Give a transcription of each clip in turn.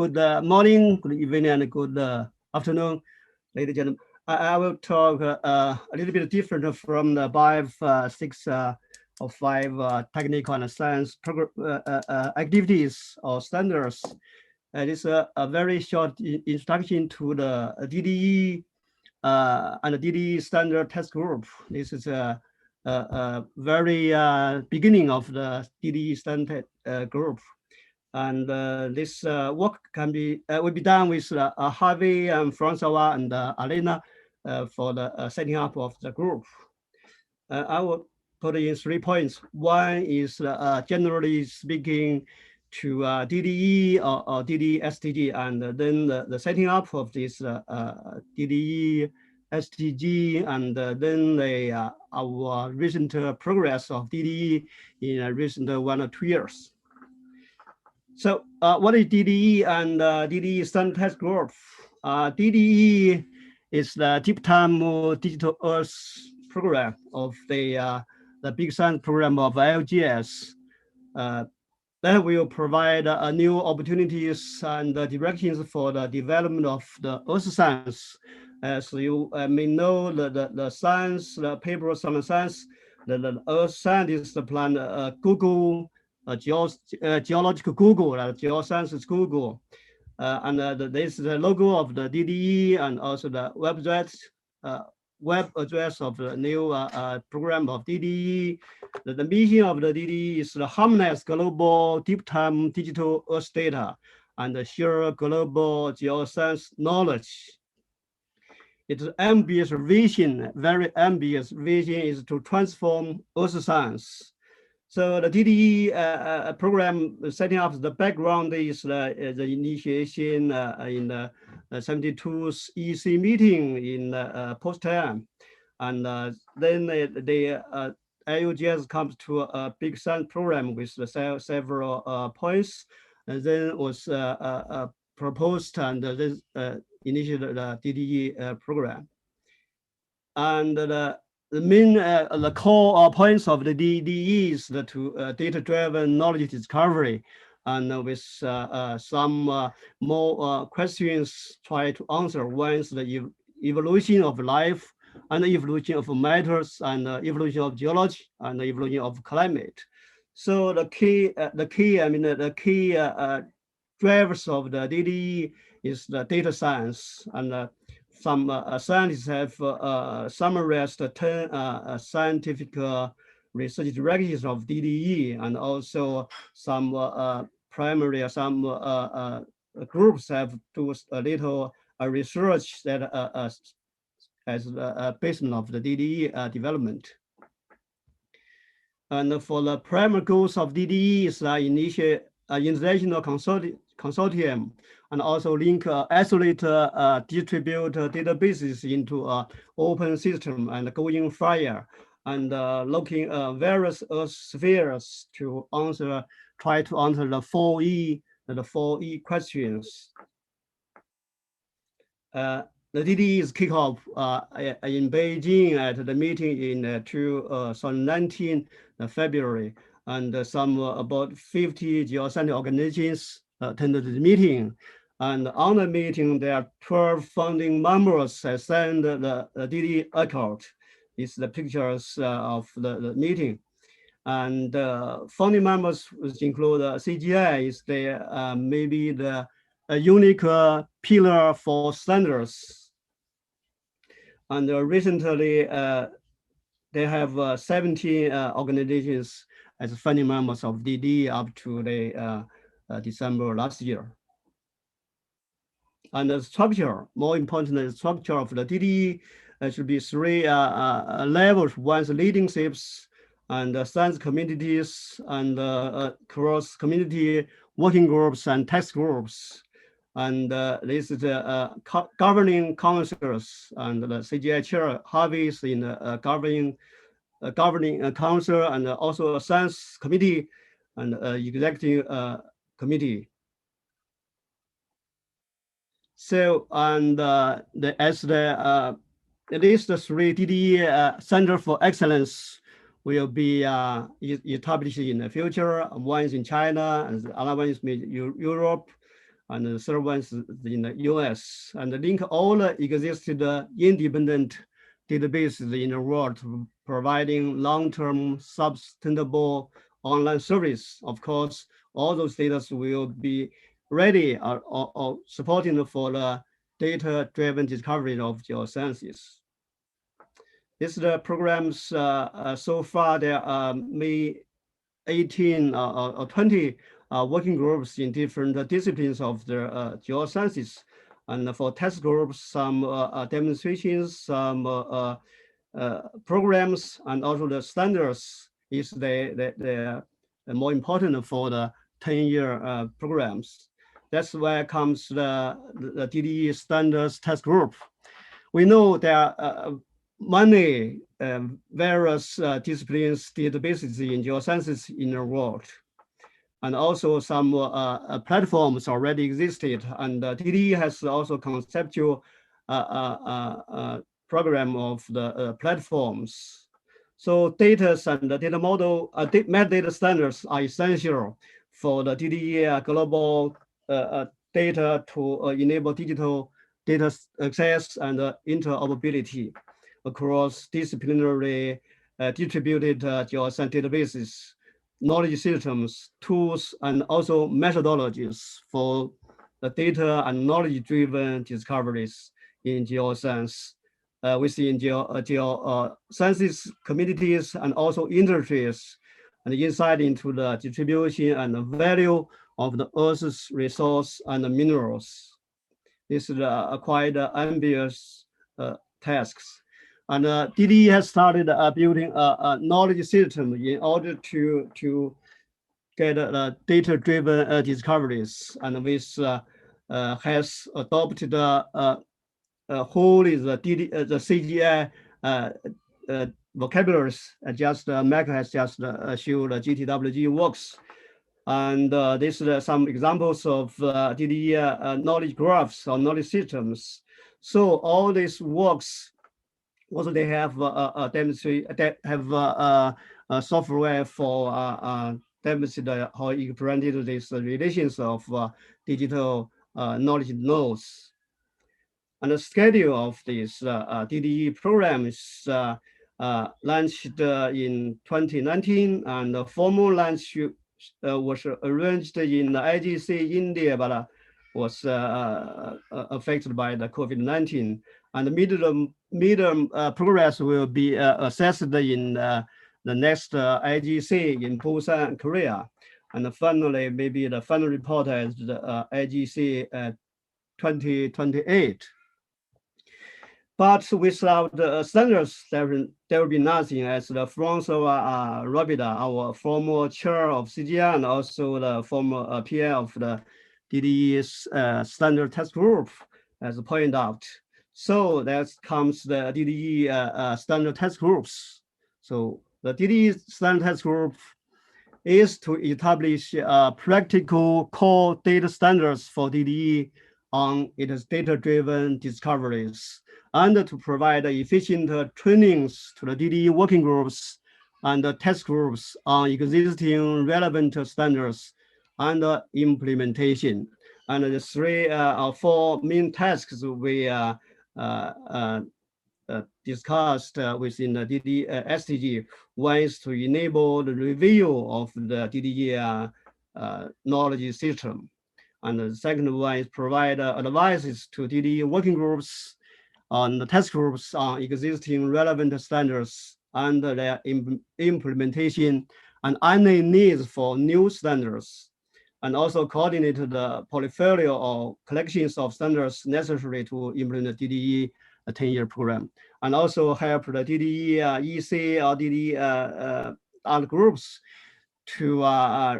Good morning, good evening, and good afternoon, ladies and gentlemen. I will talk a little bit different from the 6 or 5 technical and science activities or standards. It is a very short introduction to the DDE and the DDE standard test group. This is a very beginning of the DDE standard group. And this work will be done with Harvey and Francois and Alena for the setting up of the group. I will put in 3 points. One is generally speaking to DDE or DDE STG, and then the setting up of this DDE STG, and then our recent progress of DDE in recent 1 or 2 years. So what is DDE and DDE standard test group? DDE is the Deep Time Digital Earth program of the big science program of IUGS. That will provide new opportunities and directions for the development of the earth science. As you may know, the science, the paper of science, the earth scientists plan Google, geological Google, geosciences Google, and this is the logo of the DDE and also the web address of the new program of DDE. The mission of the DDE is to harmonize global deep time digital earth data and share global geoscience knowledge. Its ambitious vision, very ambitious vision, is to transform earth science. So the DDE program setting up the background is the initiation in the 72th EC meeting in Potsdam, and then the IUGS comes to a big science program with several points, and then was proposed and this initiated the DDE program. And the main, the core points of the DDE is to data-driven knowledge discovery, and with some more questions try to answer. One is the evolution of life, and the evolution of matters, and the evolution of geology, and the evolution of climate. So the key drivers of the DDE is the data science, and some scientists have summarized 10 scientific research directives of DDE, and also some groups have do a little research that as a basis of the DDE development. And for the primary goals of DDE is initiate international consortium, and also link isolated distributed databases into an open system and going fire, and looking various earth spheres to try to answer the 4E questions. The DDE is kicked off in Beijing at the meeting in 2019 February, and some about 50 geoscience organizations attended the meeting. And on the meeting, there are 12 founding members that signed the DDE accord. These are the pictures of the meeting. And founding members include CGI is maybe the unique pillar for standards. And recently, they have 17 organizations as founding members of DDE up to the December last year. And the structure, more importantly, the structure of the DDE should be 3 levels. One is leaderships and science communities and cross-community working groups and task groups. And this is the governing councils, and the CGI chair Harvey is in the governing council, and also a science committee and executive committee. So, and at least the 3 DDE Center for Excellence will be established in the future. One is in China, and the other one is in Europe, and the third one is in the US, and link all the existing independent databases in the world to providing long-term sustainable online service. Of course, all those data will be ready or supporting for the data-driven discovery of geosciences. This is the programs so far. There are 18 or 20 working groups in different disciplines of the geosciences. And for test groups, some demonstrations, some programs, and also the standards is the more important for the 10-year programs. That's where comes the DDE standards test group. We know there are many various disciplines databases in geosciences in the world. And also some platforms already existed. And DDE has also conceptual program of the platforms. So data and the data model, metadata standards are essential for the DDE global data to enable digital data access and interoperability across disciplinary distributed geoscience databases, knowledge systems, tools, and also methodologies for the data and knowledge-driven discoveries in geoscience within geosciences communities and also industries, and insight into the distribution and the value of the Earth's resource and the minerals. This is quite ambitious tasks. And DDE has started building a knowledge system in order to get data-driven discoveries, and this has adopted wholly the CGI vocabularies. Just Mac has just showed GTWG works. And this is some examples of DDE knowledge graphs or knowledge systems. So all these works, also they have software for demonstrate how you presented these relations of digital knowledge nodes. And the schedule of this DDE program is launched in 2019, and the formal launch was arranged in IGC India, but was affected by the COVID-19. And the midterm progress will be assessed in the next IGC in Busan, Korea. And finally, maybe the final report is the IGC 2028. But without the standards, there will be nothing, as the François Robida, our former chair of CGI, and also the former PI of the DDE's standard test group, has pointed out. So that comes the DDE standard test groups. So the DDE standard test group is to establish practical core data standards for DDE on its data-driven discoveries, and to provide efficient trainings to the DDE working groups and the test groups on existing relevant standards and implementation. And the 3 or 4 main tasks we discussed within the DDE SDG. One is to enable the review of the DDE knowledge system. And the second one is provide advices to DDE working groups on the test groups on existing relevant standards and their implementation and any needs for new standards, and also coordinate the portfolio or collections of standards necessary to implement the DDE 10-year program, and also help the DDE EC or DDE other groups to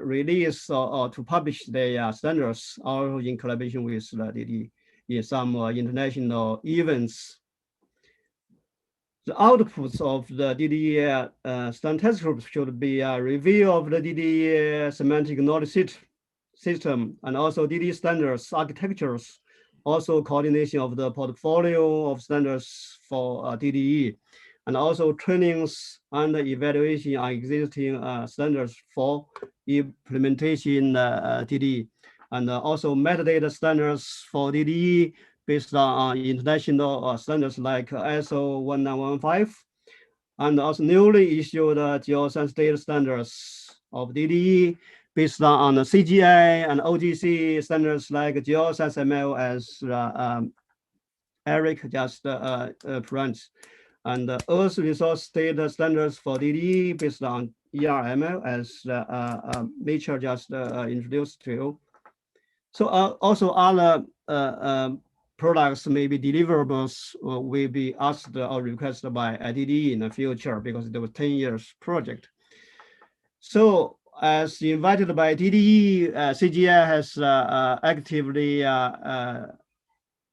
release or to publish their standards, all in collaboration with the DDE in some international events. The outputs of the DDE standard test groups should be a review of the DDE semantic knowledge system, and also DDE standards architectures, also coordination of the portfolio of standards for DDE, and also trainings and evaluation on existing standards for implementation DDE. and also metadata standards for DDE based on international standards like ISO 1915, and also newly issued geoscience data standards of DDE based on the CGI and OGC standards like geoscience ML, as Eric just presents, and Earth resource data standards for DDE based on ERML, as Nature just introduced to you. So also other products, maybe deliverables, will be asked or requested by DDE in the future, because it was 10 years project. So as invited by DDE, CGI has actively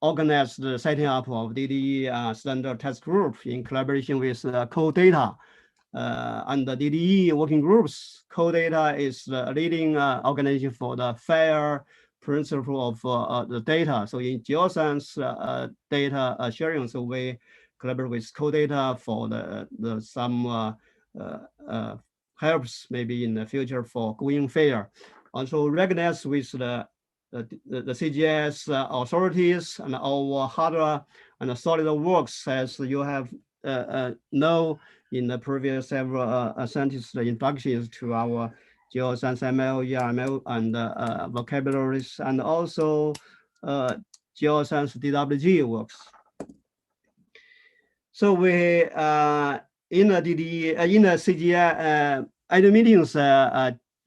organized the setting up of DDE standard test group in collaboration with CoData and the DDE working groups. CoData is the leading organization for the fair principle of the data. So in geoscience data sharing, so we collaborate with CoData for the some helps maybe in the future for going fair. Also recognized with the CGS authorities and our hardware and solid works, as you have know in the previous several scientists introductions to our geoscience ML, ERML, and vocabularies, and also geoscience DWG works. So we in the DDE, in the CGI annual meetings,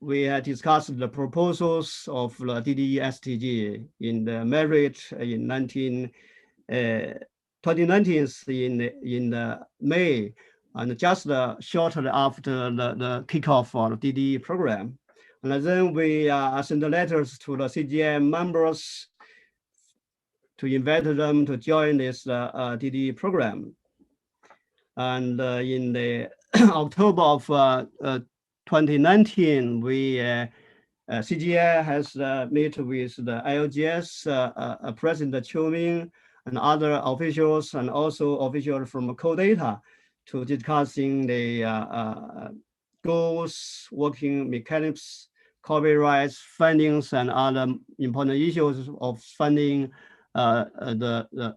we discussed the proposals of the DDE STG in the merit in 2019 in the May, and just shortly after the kickoff of the DDE program. And then we sent letters to the CGI members to invite them to join this DDE program. And in the October of 2019, we CGI has met with the IUGS President Zhang Minghua and other officials, and also officials from CoData, to discussing the goals, working mechanisms, copyrights, fundings, and other important issues of funding the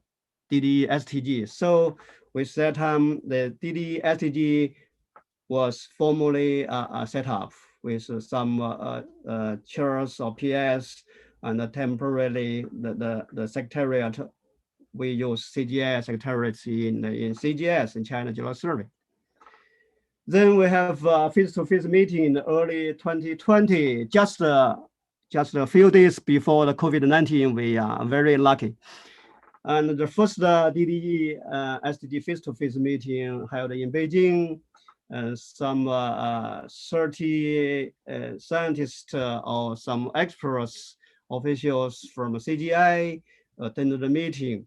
DDE STG. So with that time, the DDE STG was formally set up with some chairs or PS, and temporarily the secretariat. We use CGI secretariat in CGS, in China Geological Survey. Then we have a face-to-face meeting in early 2020, just a few days before the COVID-19. We are very lucky. And the first DDE STG face-to-face meeting held in Beijing. Some 30 scientists or some experts, officials from CGI attended the meeting.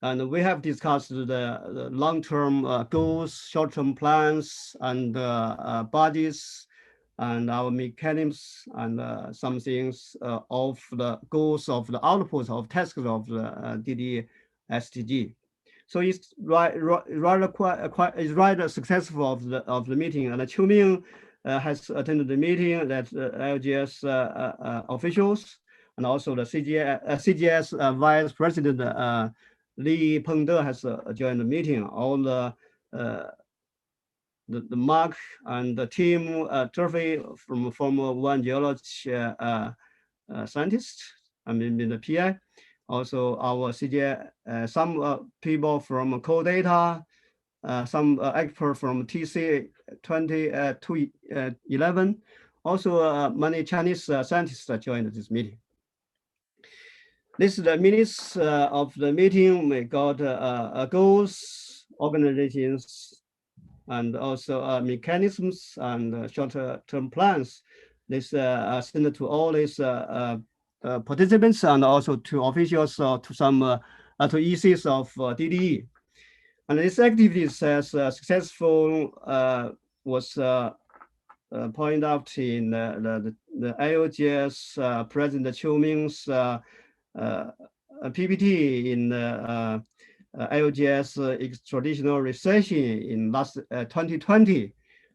And we have discussed the long-term goals, short-term plans, and budgets, and our mechanisms, and some things of the goals of the outputs of tasks of the DDE STG. So it's rather successful of the meeting. And Zhang Minghua has attended the meeting, that IUGS officials, and also the CGS Vice President Li Pengde has joined the meeting. All the Mark and the team, Turfey from former one geology scientist, I mean the PI. Also our CGI, some people from CoData, some expert from TC 2011. Also many Chinese scientists joined this meeting. This is the minutes of the meeting. We got goals, organizations, and also mechanisms and short-term plans. This sent to all these participants, and also to officials, to some to ECs of DDE. And this activities as successful was pointed out in the IUGS President Zhang Mingh's PPT in the IUGS traditional recession in last 2020.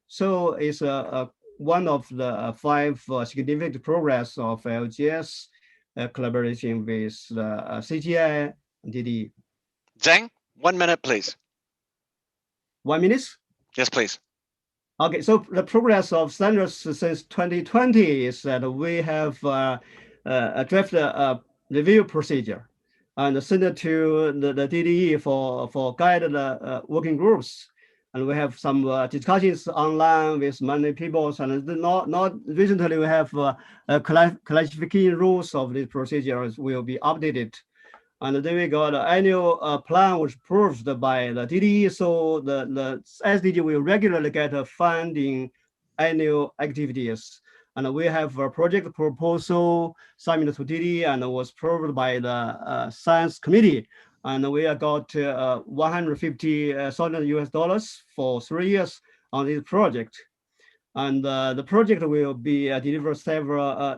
So it's one of the 5 significant progress of IUGS collaboration with CGI and DDE. Zhang, 1 minute, please. 1 minute? Yes, please. Okay, so the progress of standards since 2020 is that we have drafted a review procedure and sent it to the DDE for guided working groups. And we have some discussions online with many people. And not recently, we have classification rules of these procedures will be updated. And then we got an annual plan was approved by the DDE. So the SDG will regularly get funding annual activities. And we have a project proposal submitted to DDE and was approved by the science committee. And we got $150,000 for 3 years on this project. And the project will be deliver several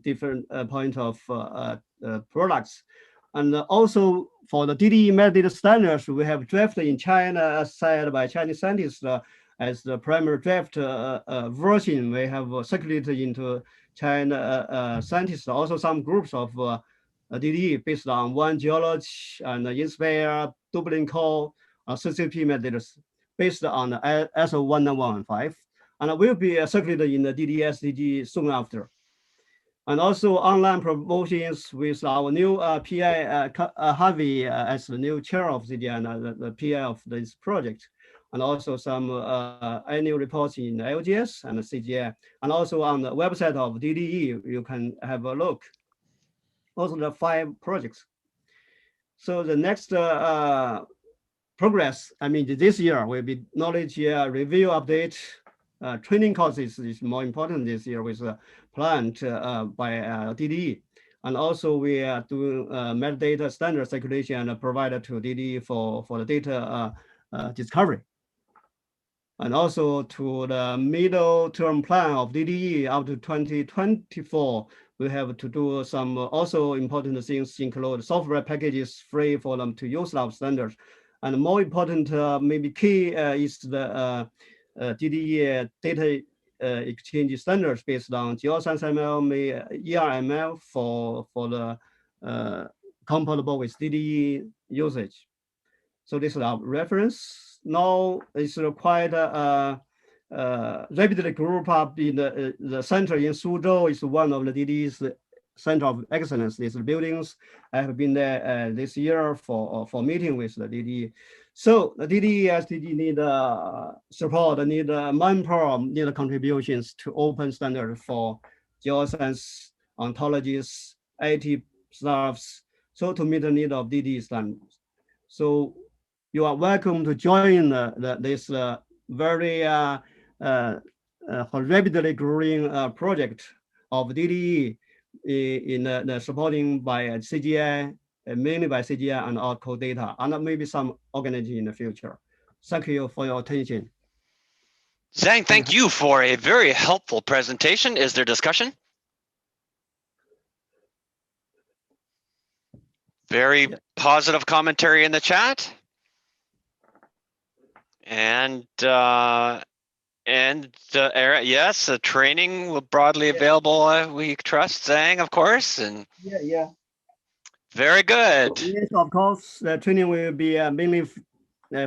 different point of products. And also for the DDE metadata standards, we have drafted in China, said by Chinese scientists as the primary draft version. We have circulated into China scientists, also some groups of DDE based on One Geology and Inspire, Dublin Core, CCP metadata based on ISO 19115, and will be circulated in the DDE SDG soon after. And also online promotions with our new PI, Harvey, as the new chair of CGI and the PI of this project. And also some annual reports in IUGS and CGI. And also on the website of DDE, you can have a look. Also the 5 projects. So the next progress, I mean, this year will be knowledge review update. Training courses is more important this year with planned by DDE. And also we are doing metadata standard circulation provided to DDE for the data discovery. And also to the middle term plan of DDE up to 2024, we have to do some also important things, include software packages free for them to use our standards. And more important, maybe key is the DDE data exchange standards based on geoscience ML, ERML for the compatible with DDE usage. So this is our reference. Now it's quite rapidly group up in the center in Suzhou is one of the DDE's center of excellence. These buildings, I have been there this year for meeting with the DDE. So the DDE SDG need support, need manpower, need contributions to open standard for geoscience, ontologists, IT staffs, so to meet the need of DDE standards. So you are welcome to join this very rapidly growing project of DDE in supporting by CGI, mainly by CGI and Oracle data, and maybe some organization in the future. Thank you for your attention. Zhang, thank you for a very helpful presentation. Is there discussion? Very positive commentary in the chat. And yes, the training will broadly available. We trust Zhang, of course, and yeah. Very good. Yes, of course, the training will be mainly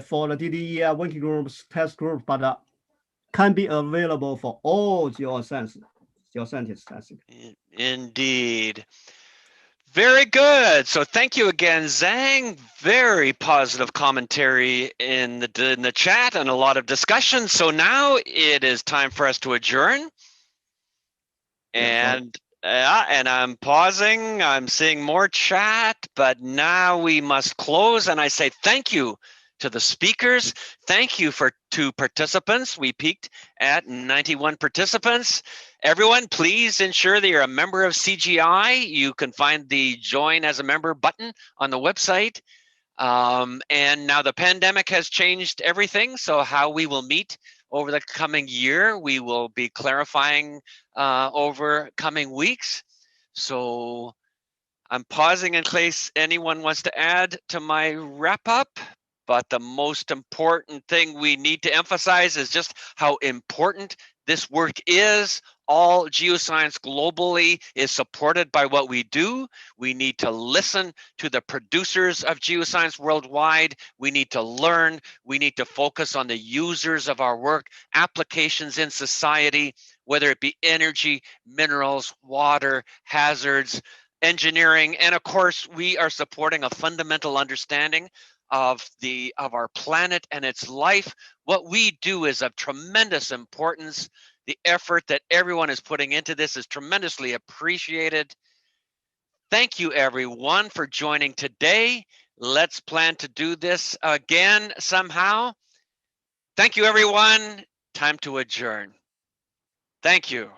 for the DDE working groups, test group, but can be available for all geoscientists, I think. Indeed. Very good. So thank you again, Zhang. Very positive commentary in the chat and a lot of discussion. So now it is time for us to adjourn. And I'm pausing. I'm seeing more chat, but now we must close. And I say thank you to the speakers. Thank you to participants. We peaked at 91 participants. Everyone, please ensure that you're a member of CGI. You can find the join as a member button on the website. And now the pandemic has changed everything. So how we will meet over the coming year, we will be clarifying over coming weeks. So I'm pausing in case anyone wants to add to my wrap up. But the most important thing we need to emphasize is just how important This work is all geoscience globally is supported by what we do. We need to listen to the producers of geoscience worldwide. We need to learn. We need to focus on the users of our work, applications in society, whether it be energy, minerals, water, hazards, engineering, and of course, we are supporting a fundamental understanding of our planet and its life. What we do is of tremendous importance. The effort that everyone is putting into this is tremendously appreciated. Thank you, everyone, for joining today. Let's plan to do this again somehow. Thank you, everyone. Time to adjourn. Thank you.